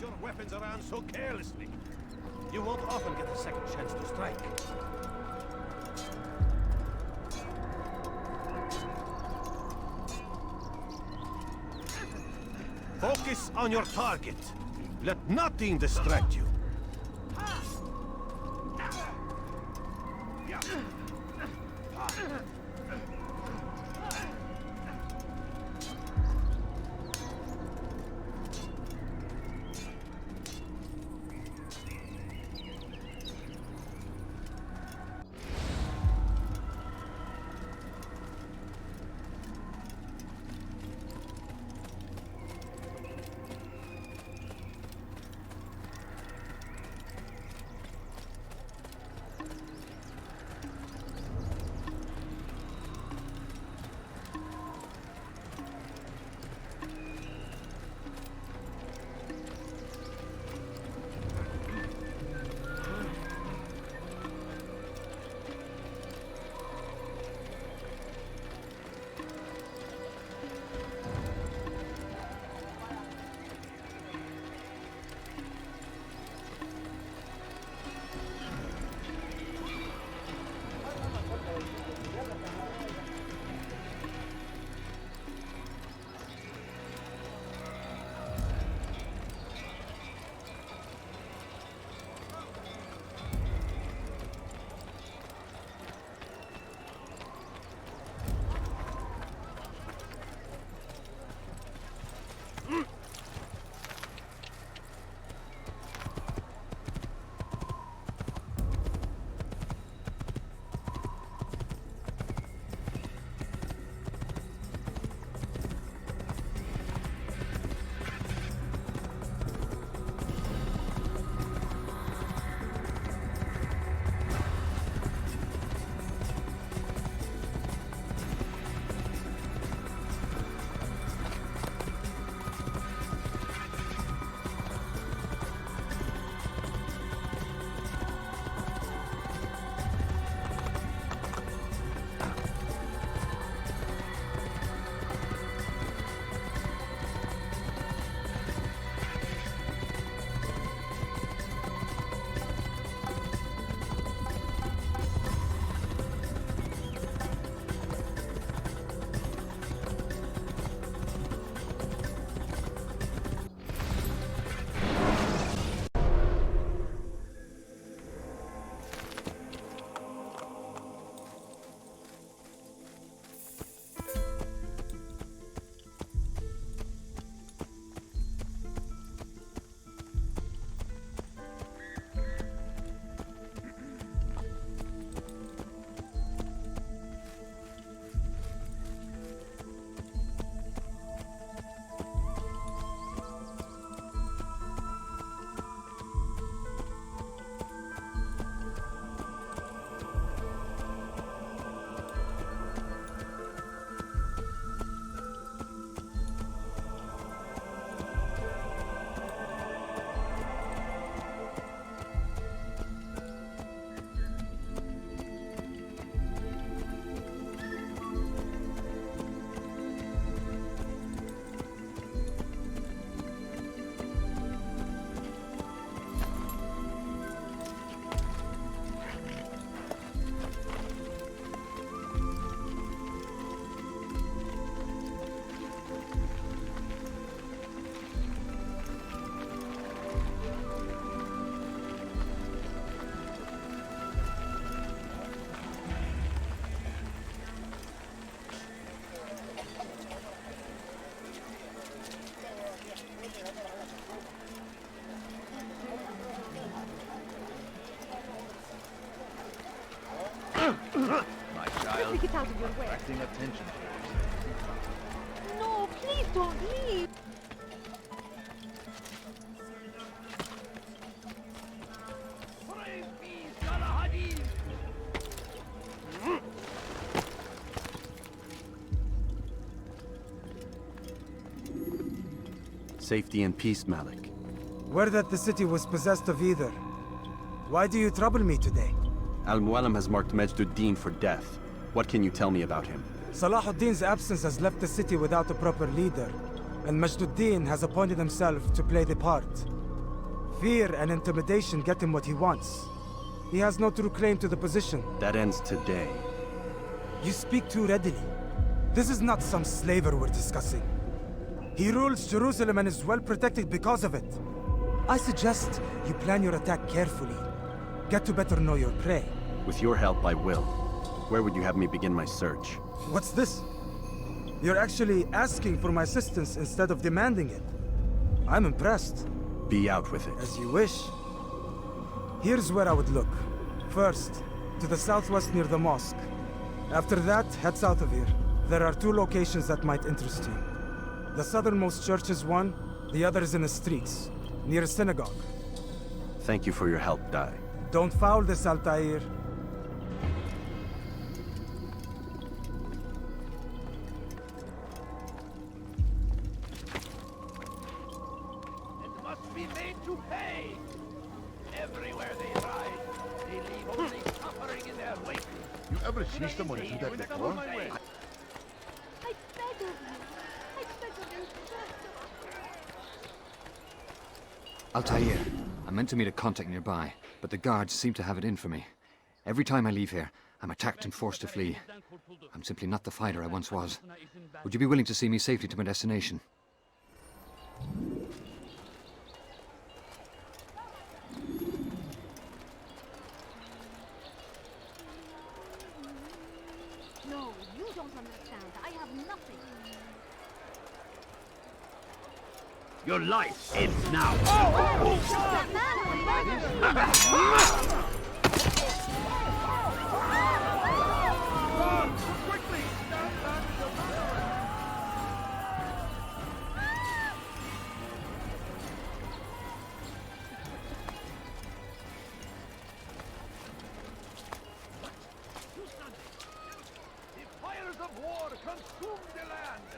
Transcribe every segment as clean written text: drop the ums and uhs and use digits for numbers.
your weapons around so carelessly. You won't often get a second chance to strike. Focus on your target. Let nothing distract you. My child, Get out of your way. attracting attention to yourself. No, please don't leave. Safety and peace, Malik. Word that the city was possessed of either. Why do you trouble me today? Al-Mualim has marked Majd Addin for death. What can you tell me about him? Salahuddin's absence has left the city without a proper leader, and Majd Addin has appointed himself to play the part. Fear and intimidation get him what he wants. He has no true claim to the position. That ends today. You speak too readily. This is not some slaver we're discussing. He rules Jerusalem and is well protected because of it. I suggest you plan your attack carefully. Get to better know your prey. With your help, I will. Where would you have me begin my search? What's this? You're actually asking for my assistance instead of demanding it. I'm impressed. Be out with it. As you wish. Here's where I would look. First, to the southwest near the mosque. After that, head south of here. There are 2 locations that might interest you. The southernmost church is one, the other is in the streets, near a synagogue. Thank you for your help, Dai. Don't foul this, Altair. And must be made to pay. Everywhere they ride, they leave only suffering in their wake. You ever see someone do that before? I beg of you. I beg of you. Altair. I meant to meet a contact nearby, but the guards seem to have it in for me. Every time I leave here, I'm attacked and forced to flee. I'm simply not the fighter I once was. Would you be willing to see me safely to my destination? No, you don't understand. I have nothing. Your life ends now. That man will murder you. The fires of war consume the land,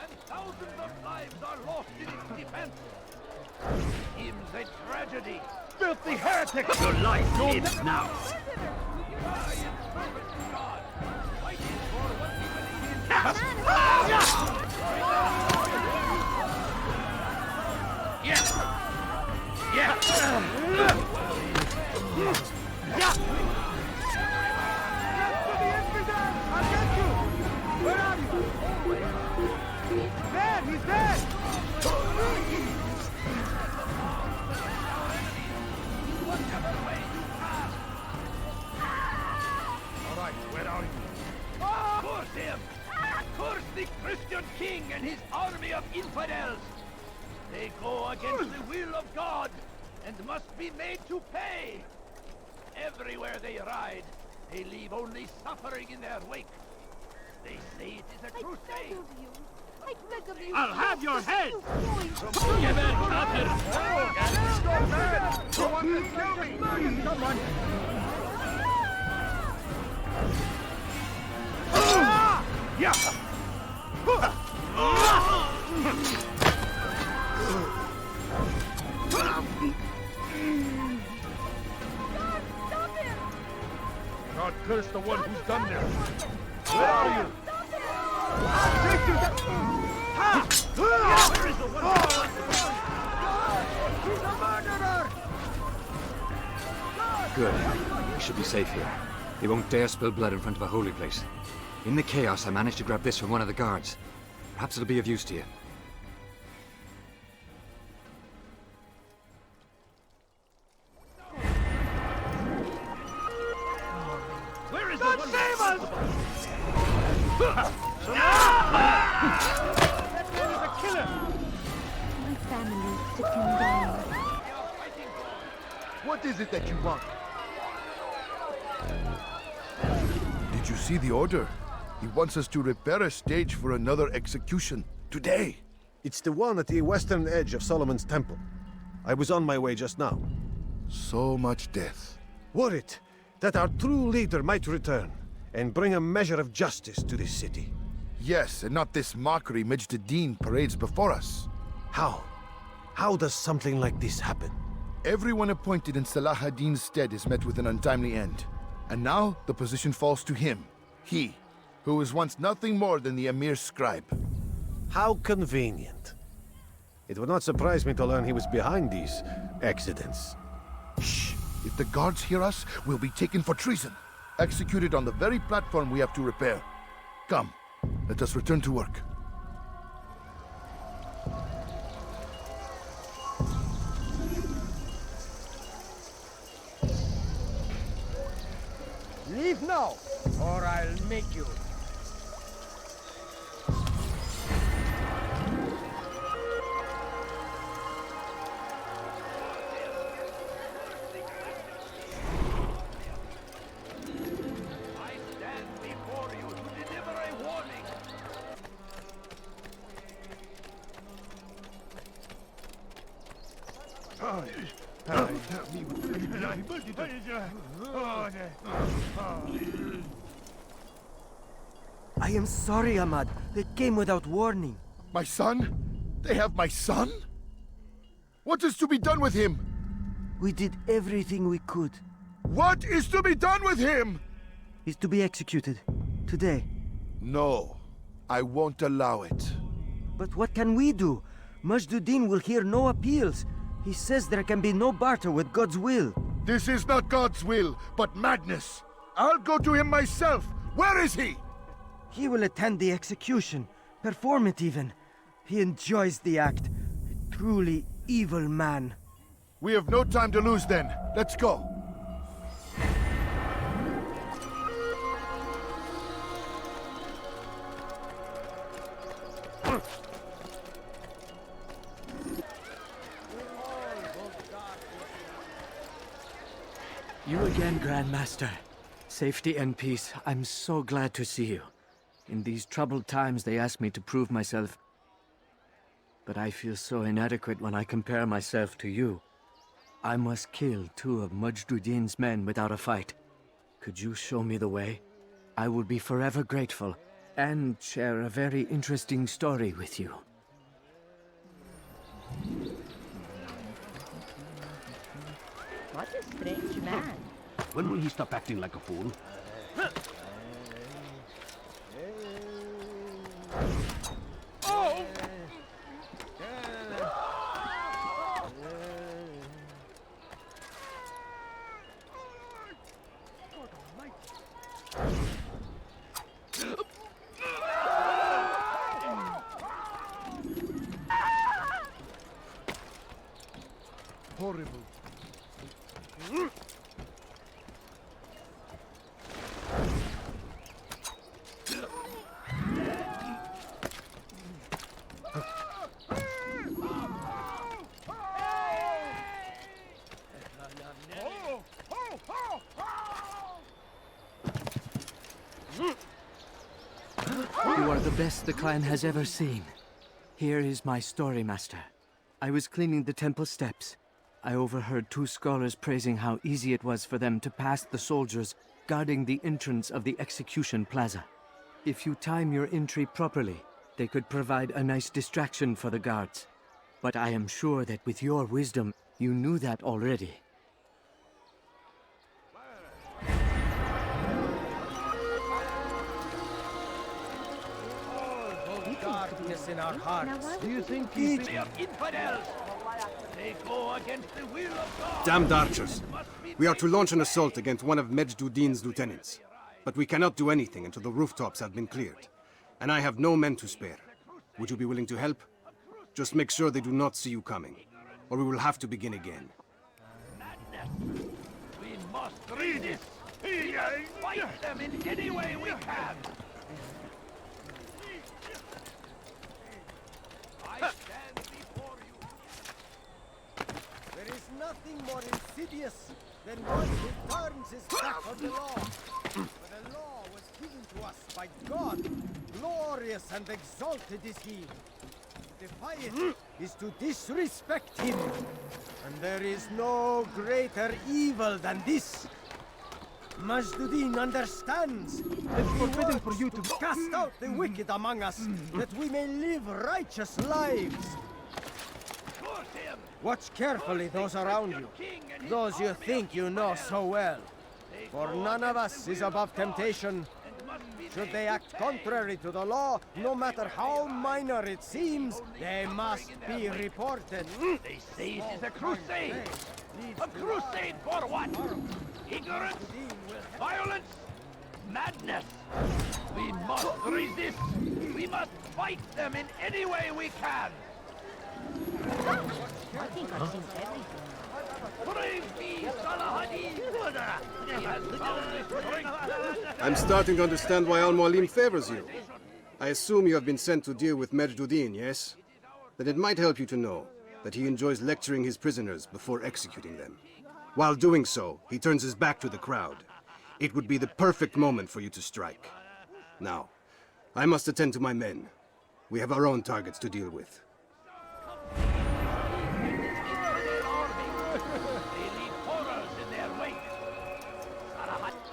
and thousands of lives are lost in its defense. Seems a tragedy. Filthy heretic! Your life ends now. I am service to God, fighting for what we believe in. He's dead! Alright, where are you? Curse him! Curse the Christian king and his army of infidels! They go against the will of God and must be made to pay! Everywhere they ride, they leave only suffering in their wake. They say it is a I beg crusade. of you. I beg of you. I'll have your head! You boy. Yeah! Stop him! God curse the one who's done this. Where are you? Where is the one? He's a murderer! Good. We should be safe here. They won't dare spill blood in front of a holy place. In the chaos, I managed to grab this from one of the guards. Perhaps it'll be of use to you. Where is the one? Save us! That man is a killer! My family took him down. What is it that you want? Did you see the order? He wants us to repair a stage for another execution. Today. It's the one at the western edge of Solomon's temple. I was on my way just now. So much death. Worried that our true leader might return and bring a measure of justice to this city. Yes, and not this mockery Majd Addin parades before us. How? How does something like this happen? Everyone appointed in Saladin's stead is met with an untimely end. And now the position falls to him. He, who was once nothing more than the Emir's scribe. How convenient. It would not surprise me to learn he was behind these accidents. Shh! If the guards hear us, we'll be taken for treason. Executed on the very platform we have to repair. Come, let us return to work. Leave now, or I'll make you. I stand before you to deliver a warning. I am sorry, Ahmad. They came without warning. My son? They have my son? What is to be done with him? We did everything we could. What is to be done with him? He's to be executed. Today. No, I won't allow it. But what can we do? Majd Addin will hear no appeals. He says there can be no barter with God's will. This is not God's will, but madness. I'll go to him myself. Where is he? He will attend the execution. Perform it even. He enjoys the act. A truly evil man. We have no time to lose then. Let's go. You again, Grand Master. Safety and peace. I'm so glad to see you. In these troubled times, they ask me to prove myself. But I feel so inadequate when I compare myself to you. I must kill 2 of Majd Addin's men without a fight. Could you show me the way? I will be forever grateful, and share a very interesting story with you. What a strange man. When will he stop acting like a fool? Horrible. You are the best the clan has ever seen. Here is my story, Master. I was cleaning the temple steps. I overheard 2 scholars praising how easy it was for them to pass the soldiers guarding the entrance of the execution plaza. If you time your entry properly, they could provide a nice distraction for the guards. But I am sure that with your wisdom, you knew that already. Darkness in our hearts. Do you think They are infidels. They go against the will of God. Damned archers! We are to launch an assault against one of Majd Addin's lieutenants. But we cannot do anything until the rooftops have been cleared. And I have no men to spare. Would you be willing to help? Just make sure they do not see you coming, or we will have to begin again. We must read this. We must fight them in any way we can. I stand before you. There is nothing more insidious than one who turns his back on the law. For the law was given to us by God. Glorious and exalted is he. To defy it is to disrespect him. And there is no greater evil than this. Majd Addin understands that it's forbidden for you to cast out the wicked among us, that we may live righteous lives. Watch carefully those around you, those you think you know so well. For none of us is above temptation, Should they act contrary to the law, no matter how minor it seems, they must be reported. They say it is a crusade! A crusade for what? Ignorance? Violence? Madness! We must resist! We must fight them in any way we can! I think I've seen everything. Praise be Saladin! He has found his strength! I'm starting to understand why Al-Mualim favors you. I assume you have been sent to deal with Majd Addin, yes? Then it might help you to know that he enjoys lecturing his prisoners before executing them. While doing so, he turns his back to the crowd. It would be the perfect moment for you to strike. Now, I must attend to my men. We have our own targets to deal with.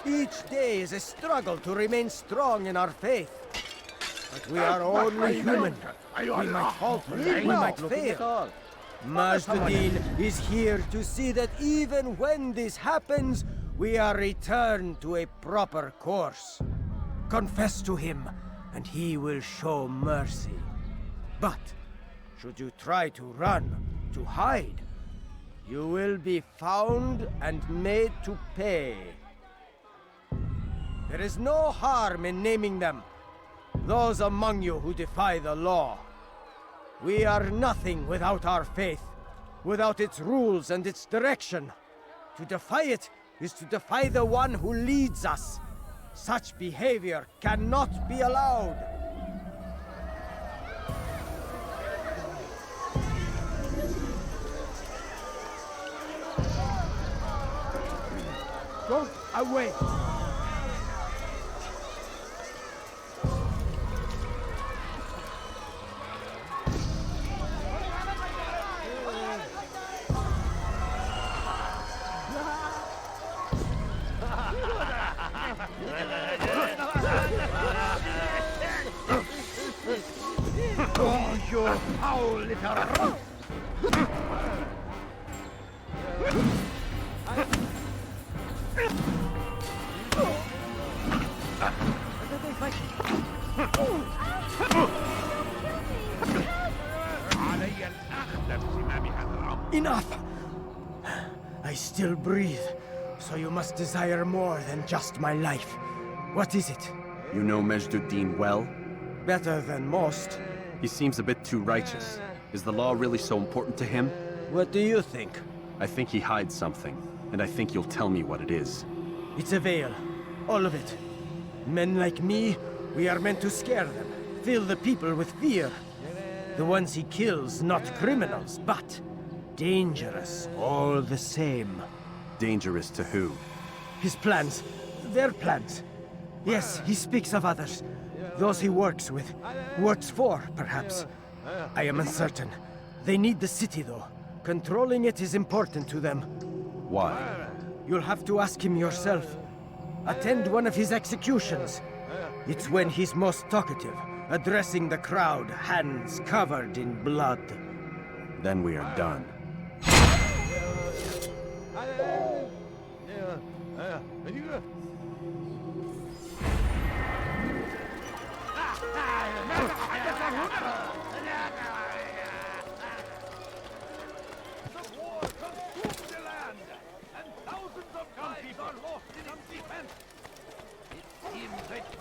Each day is a struggle to remain strong in our faith. But we are only human. We might falter, we might fail. Majd Addin is here to see that even when this happens, we are returned to a proper course. Confess to him, and he will show mercy. But should you try to run, to hide, you will be found and made to pay. There is no harm in naming them, those among you who defy the law. We are nothing without our faith, without its rules and its direction. To defy it is to defy the one who leads us. Such behavior cannot be allowed. Go away! Oh, you foul little... Enough! I still breathe, so you must desire more than just my life. What is it? You know Majd Addin well? Better than most. He seems a bit too righteous. Is the law really so important to him? What do you think? I think he hides something, and I think you'll tell me what it is. It's a veil. All of it. Men like me, we are meant to scare them, fill the people with fear. The ones he kills, not criminals, but dangerous all the same. Dangerous to who? His plans. Their plans. Yes, he speaks of others. Those he works with. Works for, perhaps. I am uncertain. They need the city, though. Controlling it is important to them. Why? You'll have to ask him yourself. Attend one of his executions. It's when he's most talkative, addressing the crowd, hands covered in blood. Then we are done.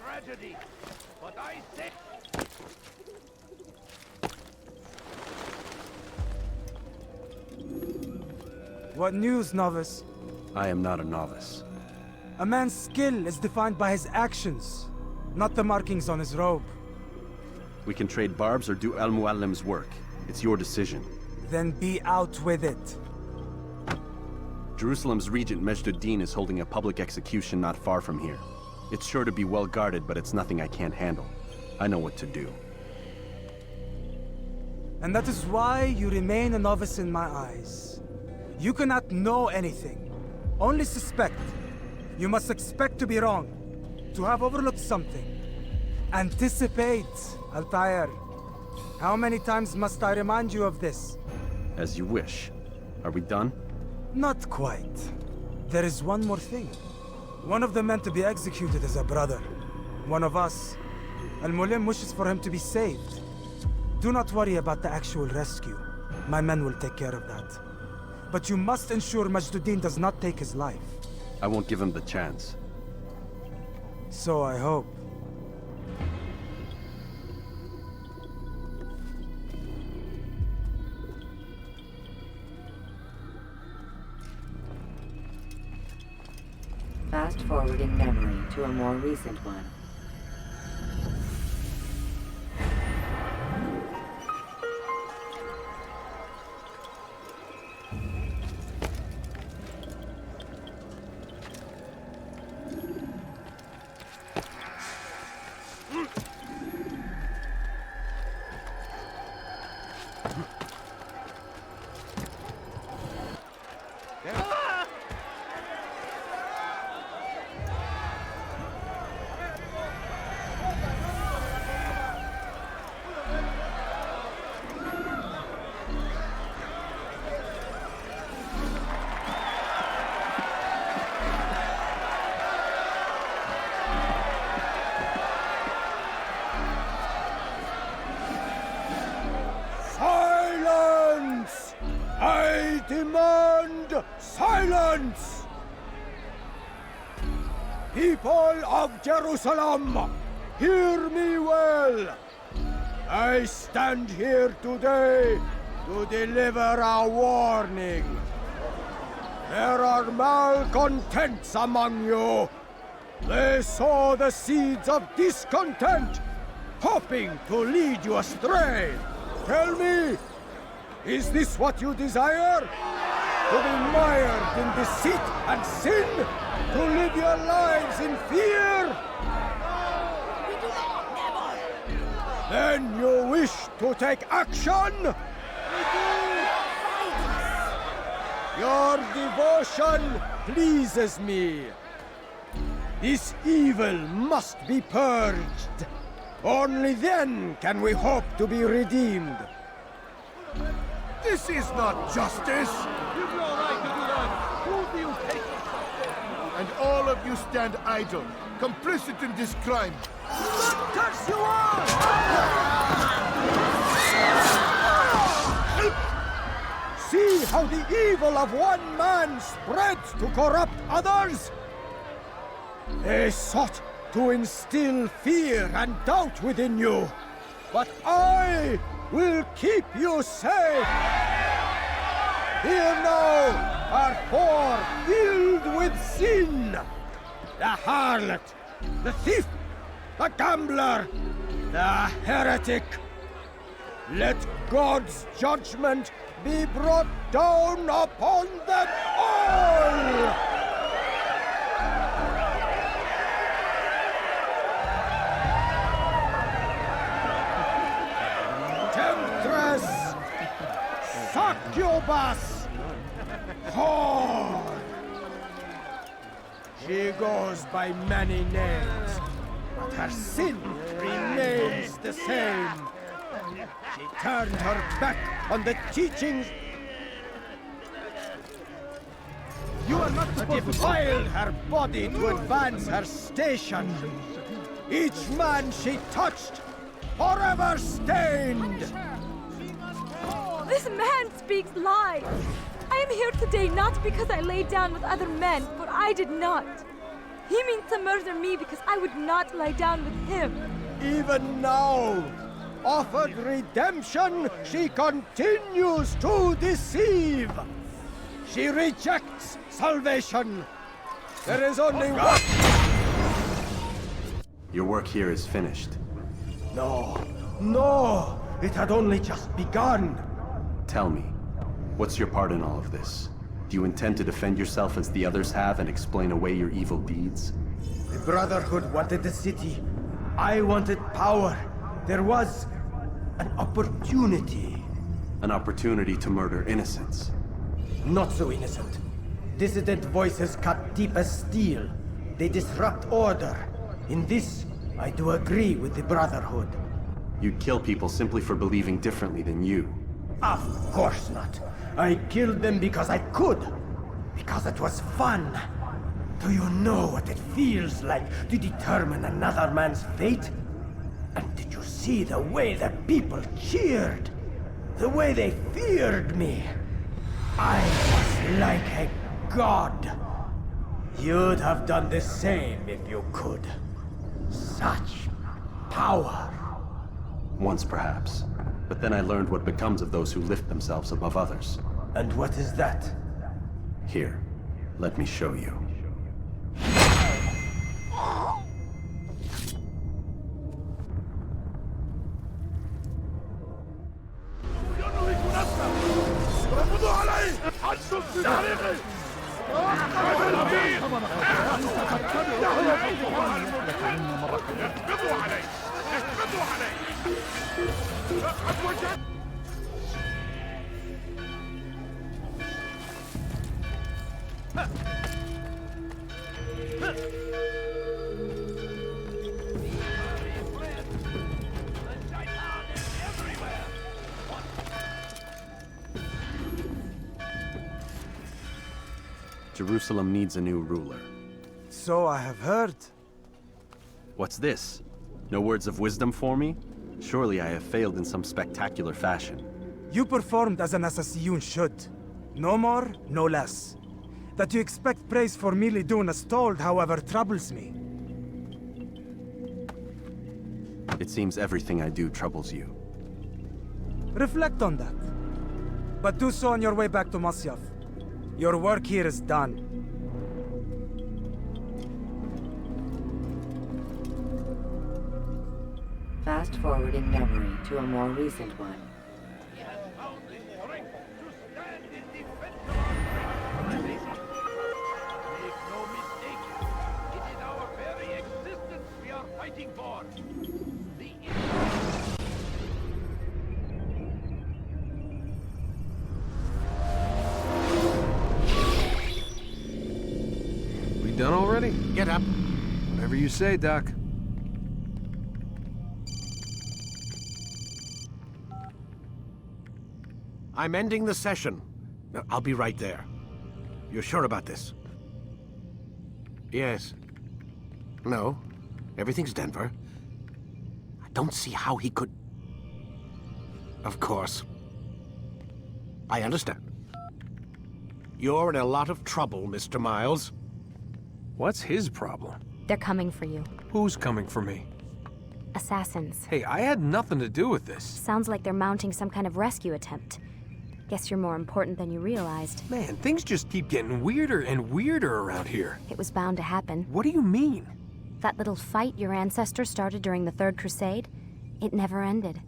Tragedy, but I say... What news, novice? I am not a novice. A man's skill is defined by his actions, not the markings on his robe. We can trade barbs or do Al-Mualim's work. It's your decision. Then be out with it. Jerusalem's regent Majd Addin is holding a public execution not far from here. It's sure to be well guarded, but it's nothing I can't handle. I know what to do. And that is why you remain a novice in my eyes. You cannot know anything, only suspect. You must expect to be wrong, to have overlooked something. Anticipate, Altair. How many times must I remind you of this? As you wish. Are we done? Not quite. There is one more thing. One of the men to be executed is a brother. One of us. Al-Mulim wishes for him to be saved. Do not worry about the actual rescue. My men will take care of that. But you must ensure Majd Addin does not take his life. I won't give him the chance. So I hope. Fast-forwarding memory to a more recent one. Silence! I demand silence! People of Jerusalem, hear me well. I stand here today to deliver a warning. There are malcontents among you. They sow the seeds of discontent, hoping to lead you astray. Tell me, is this what you desire? To be mired in deceit and sin? To live your lives in fear? We do not, never! Then you wish to take action? We do! Your devotion pleases me. This evil must be purged. Only then can we hope to be redeemed. This is not justice! You've no right to do that! Who do you take yourself? And all of you stand idle, complicit in this crime. Curse you all! See how the evil of one man spreads to corrupt others? They sought to instill fear and doubt within you. But I will keep you safe. Here now are four filled with sin. The harlot, the thief, the gambler, the heretic. Let God's judgment be brought down upon them all! Succubus! Whore! She goes by many names, but her sin remains the same. She turned her back on the teachings. You are not to defile her body to advance her station. Each man she touched, forever stained. This man speaks lies. I am here today not because I lay down with other men, for I did not. He means to murder me because I would not lie down with him. Even now, offered redemption, she continues to deceive. She rejects salvation. There is only one. Your work here is finished. No, it had only just begun. Tell me, what's your part in all of this? Do you intend to defend yourself as the others have and explain away your evil deeds? The Brotherhood wanted the city. I wanted power. There was an opportunity. An opportunity to murder innocents. Not so innocent. Dissident voices cut deep as steel. They disrupt order. In this, I do agree with the Brotherhood. You'd kill people simply for believing differently than you. Of course not. I killed them because I could. Because it was fun. Do you know what it feels like to determine another man's fate? And did you see the way the people cheered? The way they feared me? I was like a god. You'd have done the same if you could. Such power. Once, perhaps. But then I learned what becomes of those who lift themselves above others. And what is that? Here, let me show you. Jerusalem needs a new ruler. So I have heard. What's this? No words of wisdom for me? Surely I have failed in some spectacular fashion. You performed as an assassin should. No more, no less. That you expect praise for merely doing as told, however, troubles me. It seems everything I do troubles you. Reflect on that. But do so on your way back to Masyaf. Your work here is done. Fast forwarding memory to a more recent one. He has found the strength to stand in defense of our great civilization. Make no mistake, it is our very existence we are fighting for. The We done already? Get up. Whatever you say, Doc. I'm ending the session. I'll be right there. You're sure about this? Yes. No. Everything's Denver. I don't see how he could... Of course. I understand. You're in a lot of trouble, Mr. Miles. What's his problem? They're coming for you. Who's coming for me? Assassins. Hey, I had nothing to do with this. Sounds like they're mounting some kind of rescue attempt. Guess you're more important than you realized. Man, things just keep getting weirder and weirder around here. It was bound to happen. What do you mean? That little fight your ancestors started during the Third Crusade, it never ended.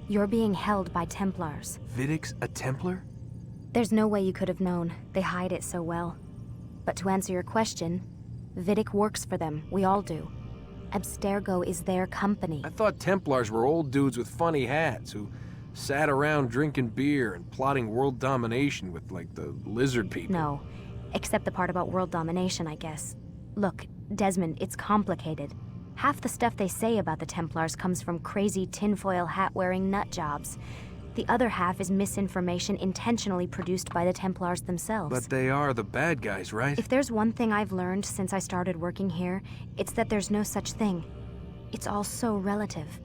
You're being held by Templars. Vidic's a Templar? There's no way you could have known. They hide it so well. But to answer your question, Vidic works for them. We all do. Abstergo is their company. I thought Templars were old dudes with funny hats who sat around drinking beer and plotting world domination with, like, the lizard people. No, except the part about world domination, I guess. Look, Desmond, it's complicated. Half the stuff they say about the Templars comes from crazy tinfoil hat-wearing nut jobs. The other half is misinformation intentionally produced by the Templars themselves. But they are the bad guys, right? If there's one thing I've learned since I started working here, it's that there's no such thing. It's all so relative.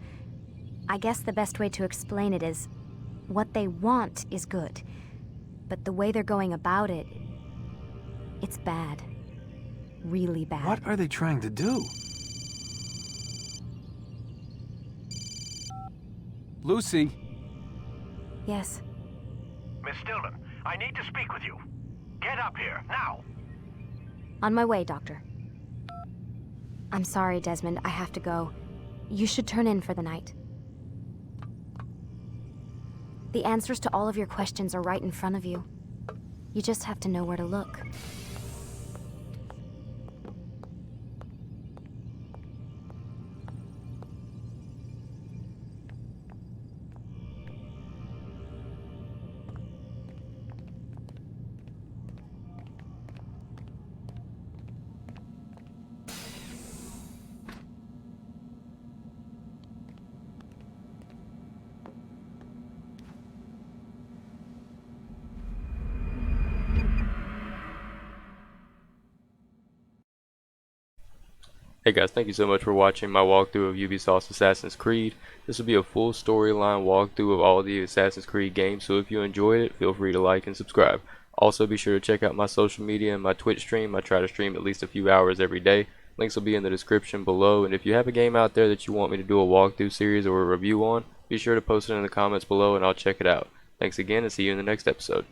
I guess the best way to explain it is, what they want is good. But the way they're going about it, it's bad. Really bad. What are they trying to do? Lucy? Yes. Miss Stillman, I need to speak with you. Get up here, now! On my way, Doctor. I'm sorry, Desmond. I have to go. You should turn in for the night. The answers to all of your questions are right in front of you. You just have to know where to look. Hey guys, thank you so much for watching my walkthrough of Ubisoft's Assassin's Creed. This will be a full storyline walkthrough of all the Assassin's Creed games, so if you enjoyed it, feel free to like and subscribe. Also, be sure to check out my social media and my Twitch stream. I try to stream at least a few hours every day. Links will be in the description below, and if you have a game out there that you want me to do a walkthrough series or a review on, be sure to post it in the comments below and I'll check it out. Thanks again and see you in the next episode.